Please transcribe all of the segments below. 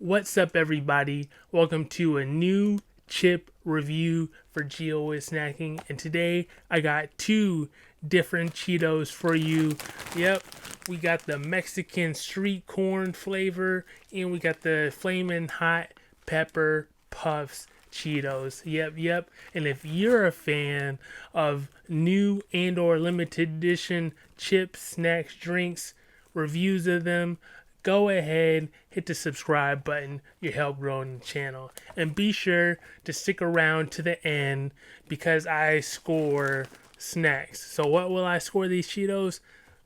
What's up, everybody? Welcome to a new chip review for Geo is Snacking, and today I got two different Cheetos for you. Yep, we got the Mexican Street Corn flavor, and we got the Flamin' Hot Pepper Puffs Cheetos. Yep. And if you're a fan of new and or limited edition chips, snacks, drinks, reviews of them, go ahead, hit the subscribe button. You help grow the channel. And be sure to stick around to the end because I score snacks. So what will I score these Cheetos?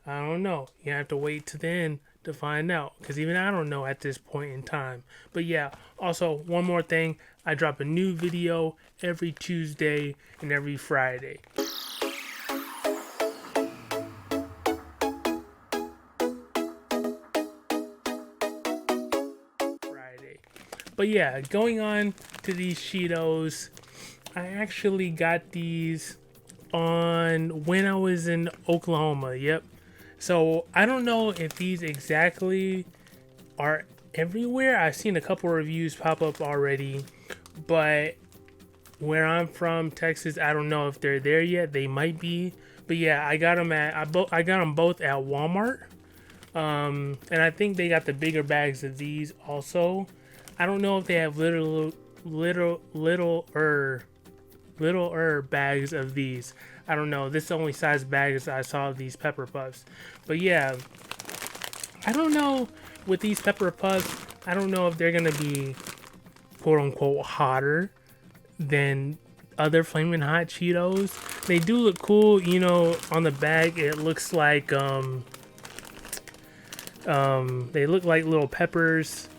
I don't know. You have to wait to the end to find out, because even I don't know at this point in time. But yeah, also one more thing, I drop a new video every Tuesday and every Friday. But yeah, going on to these Cheetos, I actually got these on when I was in Oklahoma. Yep. So I don't know if these exactly are everywhere. I've seen a couple reviews pop up already, but where I'm from, Texas, I don't know if they're there yet. They might be, but yeah, I got them both at Walmart. And I think they got the bigger bags of these also. I don't know if they have littler bags of these. I don't know. This is the only size bags I saw of these pepper puffs. But yeah, I don't know with these pepper puffs. I don't know if they're gonna be quote unquote hotter than other Flamin' Hot Cheetos. They do look cool, you know. On the bag, it looks like they look like little peppers.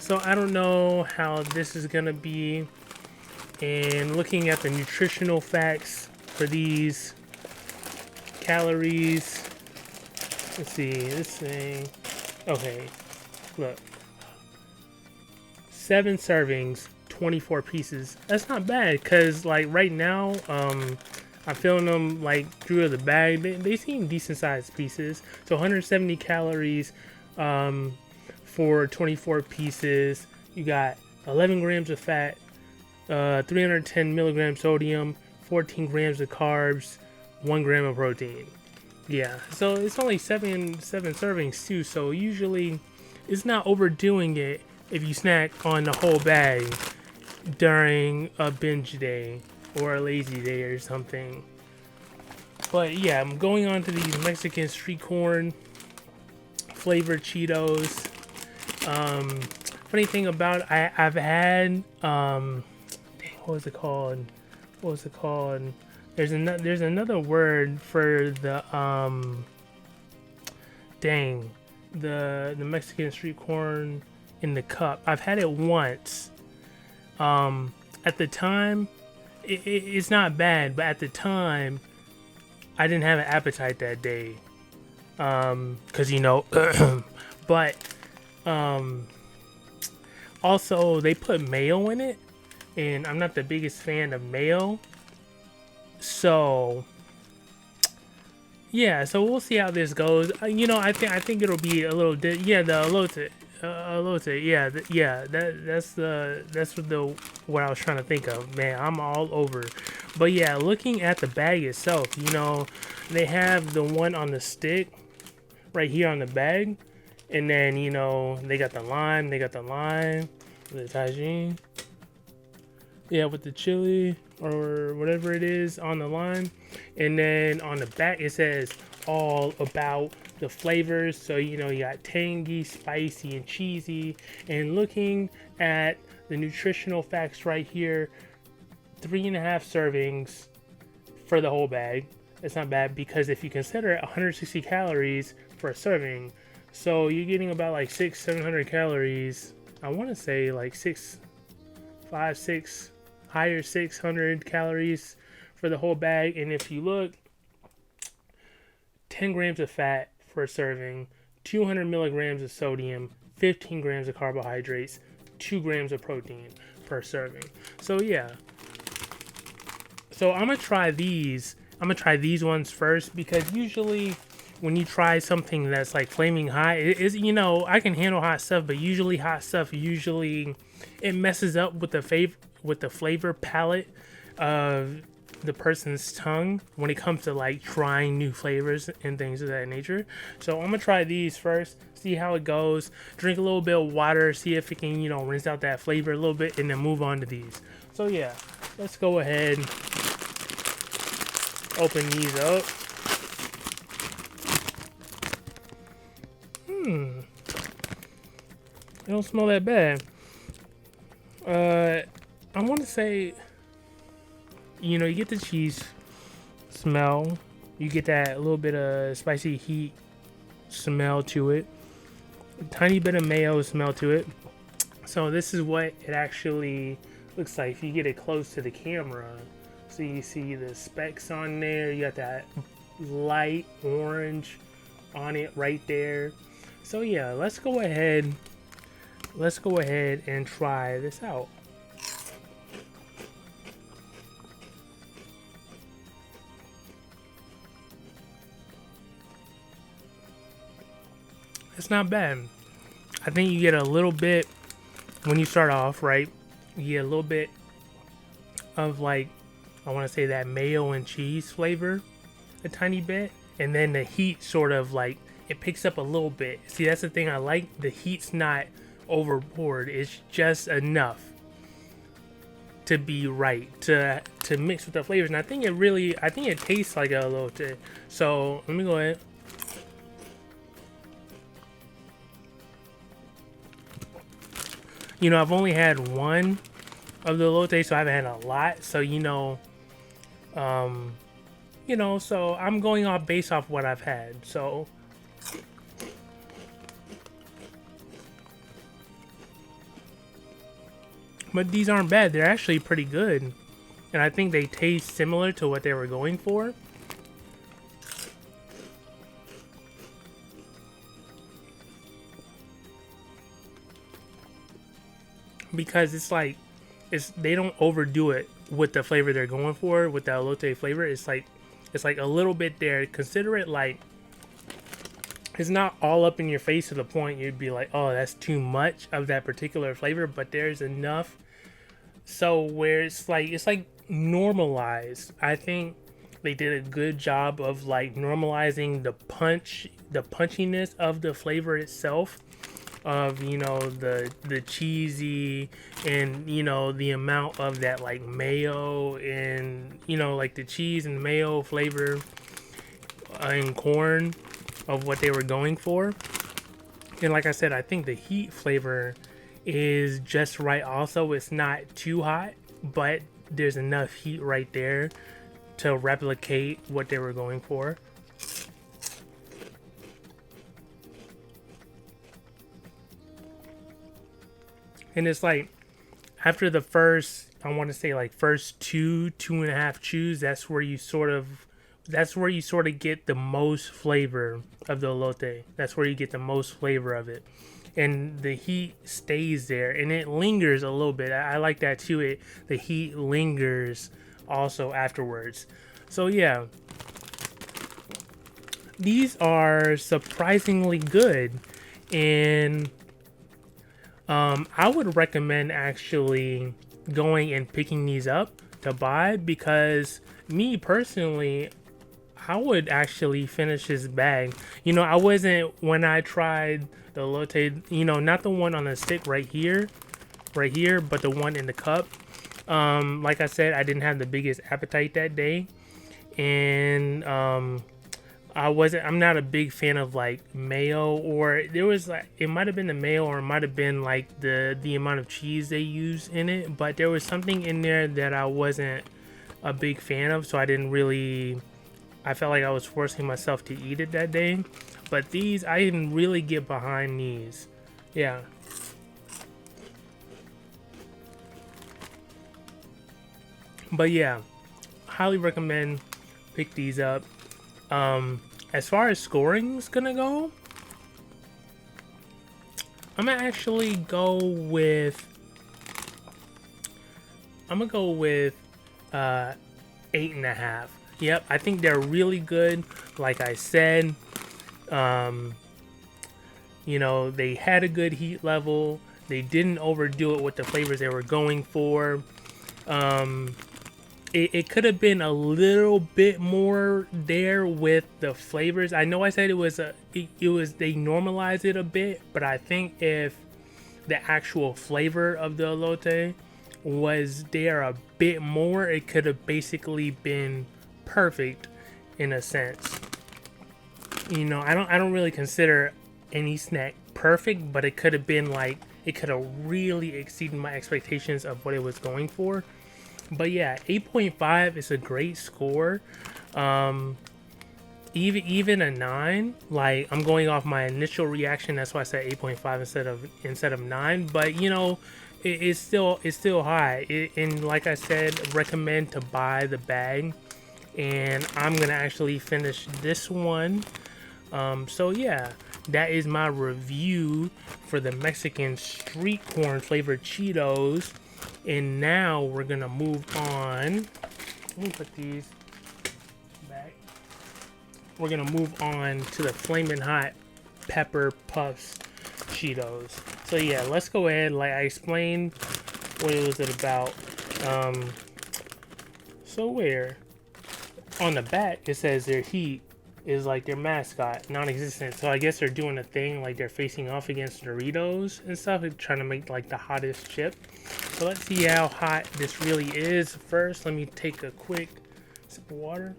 So I don't know how this is gonna be. And looking at the nutritional facts for these, calories, let's see, this thing, okay, look, 7 servings, 24 pieces. That's not bad, because like right now, I'm feeling them like through the bag. They seem decent sized pieces. So 170 calories for 24 pieces. You got 11 grams of fat, 310 milligrams sodium, 14 grams of carbs, 1 gram of protein. Yeah, so it's only seven servings too. So usually, it's not overdoing it if you snack on the whole bag during a binge day or a lazy day or something. But yeah, I'm going on to these Mexican Street Corn flavored Cheetos. Funny thing about it, I've had what was it called? There's another word for the the Mexican Street Corn in the cup. I've had it once. At the time, it's not bad, but at the time, I didn't have an appetite that day. 'Cause you know, but also they put mayo in it, and I'm not the biggest fan of mayo. So yeah, so we'll see how this goes. You know, I think it'll be a little yeah, the elote, that's what I was trying to think of. Man, I'm all over. But yeah, looking at the bag itself, you know, they have the one on the stick right here on the bag, and then you know they got the lime, the tagine, yeah, with the chili or whatever it is on the lime, and then on the back it says all about the flavors. So you know you got tangy, spicy, and cheesy. And looking at the nutritional facts right here, 3.5 servings for the whole bag. It's not bad, because if you consider it 160 calories for a serving, so you're getting about like 700 calories. I want to say like 600 calories for the whole bag. And if you look, 10 grams of fat for a serving, 200 milligrams of sodium, 15 grams of carbohydrates, 2 grams of protein per serving. So yeah, so I'm gonna try these ones first, because usually when you try something that's like flaming hot, it is, you know, I can handle hot stuff, but usually hot stuff usually it messes up with the flavor palette of the person's tongue when it comes to like trying new flavors and things of that nature. So I'm gonna try these first, see how it goes, drink a little bit of water, see if it can, you know, rinse out that flavor a little bit, and then move on to these. So yeah, let's go ahead, open these up. It don't smell that bad. I want to say, you know, you get the cheese smell, you get that little bit of spicy heat smell to it, a tiny bit of mayo smell to it. So this is what it actually looks like if you get it close to the camera. So you see the specks on there, you got that light orange on it right there. So yeah, let's go ahead and try this out. It's not bad. I think you get a little bit when you start off, right? You get a little bit of like, I want to say that mayo and cheese flavor, a tiny bit, and then the heat sort of like it picks up a little bit. See, that's the thing I like. The heat's not overboard. It's just enough to be right to mix with the flavors. And I think it tastes like a elote. So let me go ahead. You know, I've only had one of the elote, so I haven't had a lot. So so I'm going off based off what I've had. So but these aren't bad. They're actually pretty good. And I think they taste similar to what they were going for. Because it's like, they don't overdo it with the flavor they're going for with the elote flavor. It's like a little bit there. Consider it like, it's not all up in your face to the point you'd be like, oh, that's too much of that particular flavor, but there's enough so where it's like normalized. I think they did a good job of like normalizing the punchiness of the flavor itself, of, you know, the cheesy, and, you know, the amount of that like mayo, and, you know, like the cheese and mayo flavor and corn of what they were going for. And like I said, I think the heat flavor is just right also. It's not too hot, but there's enough heat right there to replicate what they were going for. And it's like, after the first, I want to say like first two and a half chews, that's where you sort of get the most flavor of the elote. That's where you get the most flavor of it. And the heat stays there, and it lingers a little bit. I like that too. The heat lingers also afterwards. So yeah, these are surprisingly good, and I would recommend actually going and picking these up to buy, because me personally, I would actually finish this bag. You know, I wasn't, when I tried the elote, you know, not the one on the stick right here, but the one in the cup. Like I said, I didn't have the biggest appetite that day, and I'm not a big fan of like mayo, or there was like, it might have been the mayo, or it might have been like the amount of cheese they use in it, but there was something in there that I wasn't a big fan of, so I felt like I was forcing myself to eat it that day. But these, I didn't really get behind these. Yeah. But yeah, highly recommend pick these up. As far as scoring's gonna go, I'm gonna actually go with 8.5. Yep, I think they're really good. Like I said, You know, they had a good heat level. They didn't overdo it with the flavors they were going for. It could have been a little bit more there with the flavors. I know I said it was they normalized it a bit, but I think if the actual flavor of the elote was there a bit more, it could have basically been perfect in a sense. You know, I don't really consider any snack perfect, but it could have been like, it could have really exceeded my expectations of what it was going for. But yeah, 8.5 is a great score. Even a 9, like, I'm going off my initial reaction, that's why I said 8.5 instead of 9. But you know, it's still high. And like I said, recommend to buy the bag. And I'm gonna actually finish this one. So yeah, that is my review for the Mexican Street Corn flavored Cheetos. And now we're gonna move on. Let me put these back. We're gonna move on to the Flamin' Hot Pepper Puffs Cheetos. So yeah, let's go ahead. Like I explained, what was it about? So where on the back it says their heat is like their mascot, non-existent. So I guess they're doing a thing like they're facing off against Doritos and stuff, trying to make like the hottest chip. So let's see how hot this really is. First, let me take a quick sip of water.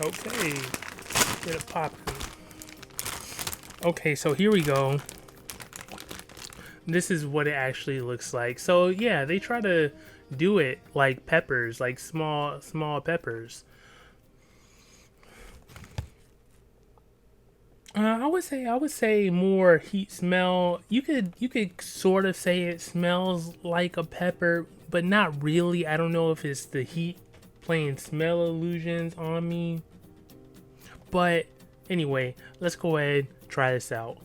Okay, get it popping. Okay, so here we go. This is what it actually looks like. So yeah, they try to do it like peppers, like small peppers. I would say more heat smell. You could sort of say it smells like a pepper, but not really. I don't know if it's the heat playing smell illusions on me. But anyway, let's go ahead, try this out.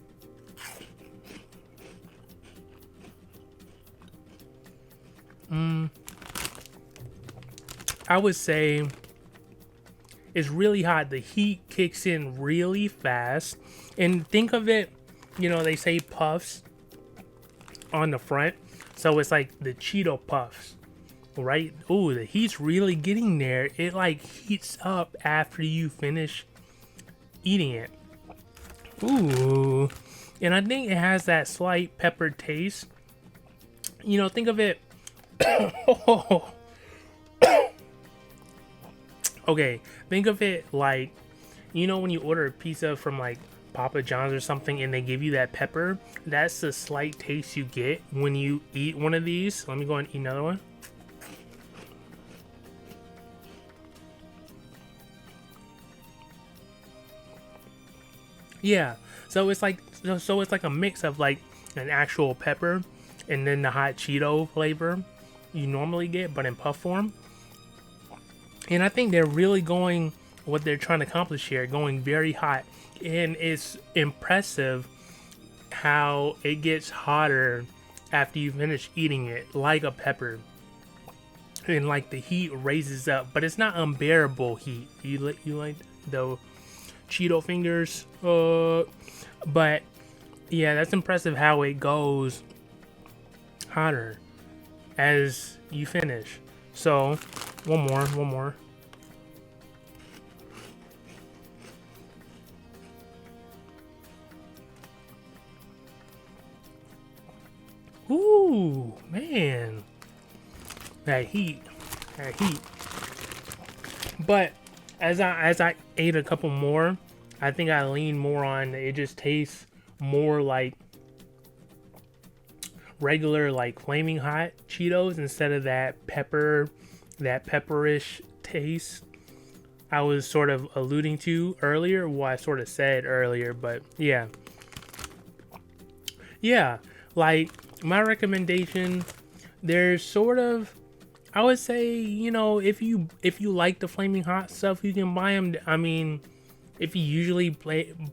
I would say it's really hot. The heat kicks in really fast. And think of it, you know, they say puffs on the front. So it's like the Cheeto puffs, right? Ooh, the heat's really getting there. It like heats up after you finish eating it. Ooh. And I think it has that slight pepper taste. You know, think of it. Okay, think of it like, you know, when you order a pizza from like Papa John's or something and they give you that pepper, that's the slight taste you get when you eat one of these. Let me go and eat another one. Yeah, so it's like a mix of like an actual pepper and then the hot Cheeto flavor you normally get, but in puff form. And I think they're really going what they're trying to accomplish here, going very hot. And it's impressive how it gets hotter after you finish eating it, like a pepper. And like the heat raises up, but it's not unbearable heat. You like the Cheeto fingers? But yeah, that's impressive how it goes hotter as you finish. So one more. Ooh, man. That heat. But as I ate a couple more, I think I lean more on it just tastes more like regular like flaming hot Cheetos instead of that pepperish taste I was sort of alluding to earlier, what I sort of said earlier. But yeah, like my recommendation, there's sort of, I would say, you know, if you like the flaming hot stuff, you can buy them. I mean, if you usually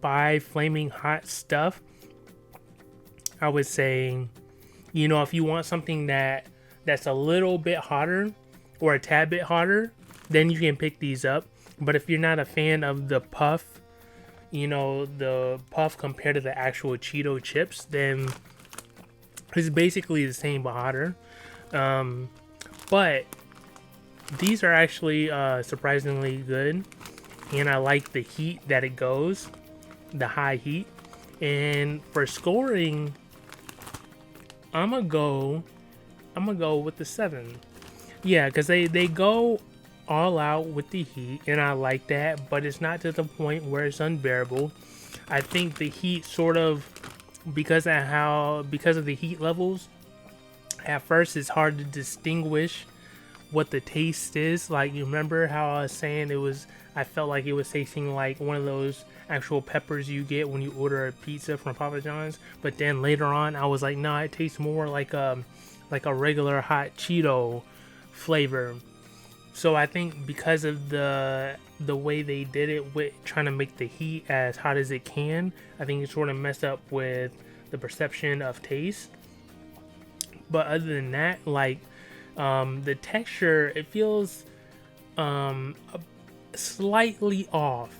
buy flaming hot stuff, I would say, you know, if you want something that that's a little bit hotter or a tad bit hotter, then you can pick these up. But if you're not a fan of the puff, you know, the puff compared to the actual Cheeto chips, then it's basically the same but hotter. But these are actually surprisingly good, and I like the heat that it goes, the high heat. And for scoring, I'm gonna go with the 7. Yeah, because they go all out with the heat, and I like that, but it's not to the point where it's unbearable. I think the heat sort of, because of the heat levels, at first it's hard to distinguish what the taste is. Like, you remember how I was saying I felt like it was tasting like one of those actual peppers you get when you order a pizza from Papa John's, but then later on I was like, nah, it tastes more like a regular hot Cheeto flavor. So I think because of the way they did it with trying to make the heat as hot as it can, I think it sort of messed up with the perception of taste. But other than that, like, the texture, it feels slightly off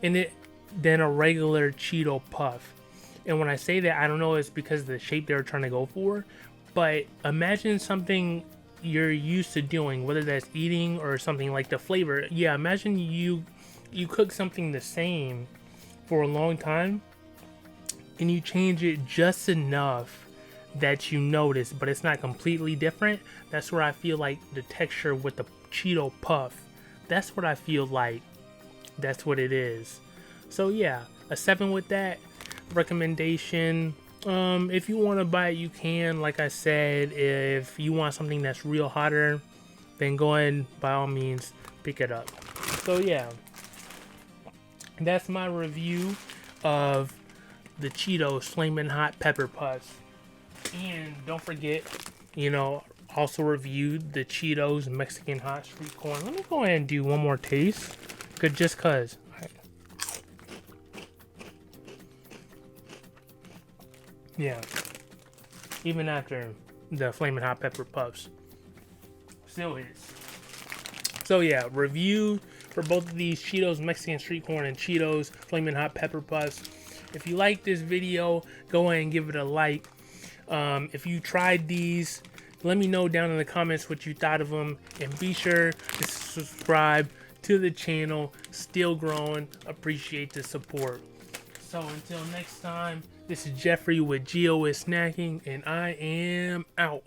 than a regular Cheeto puff. And when I say that, I don't know, it's because of the shape they were trying to go for. But imagine something you're used to doing, whether that's eating or something like the flavor. Yeah, imagine you cook something the same for a long time, and you change it just enough that you notice, but it's not completely different. That's where I feel like the texture with the Cheeto puff, that's what I feel like. That's what it is. So yeah, a 7 with that recommendation. If you want to buy it, you can. Like I said, if you want something that's real hotter, then go ahead, by all means, pick it up. So yeah, that's my review of the Cheetos Flamin' Hot Pepper Puffs. And don't forget, also reviewed the Cheetos Mexican Hot Street Corn. Let me go ahead and do one more taste, just cause. Yeah, even after the Flamin' Hot Pepper Puffs, still hits. So yeah, review for both of these Cheetos Mexican Street Corn and Cheetos Flamin' Hot Pepper Puffs. If you like this video, go ahead and give it a like. If you tried these, let me know down in the comments what you thought of them, and be sure to subscribe to the channel. Still growing. Appreciate the support. So until next time, this is Jeffrey with GOS Snacking, and I am out.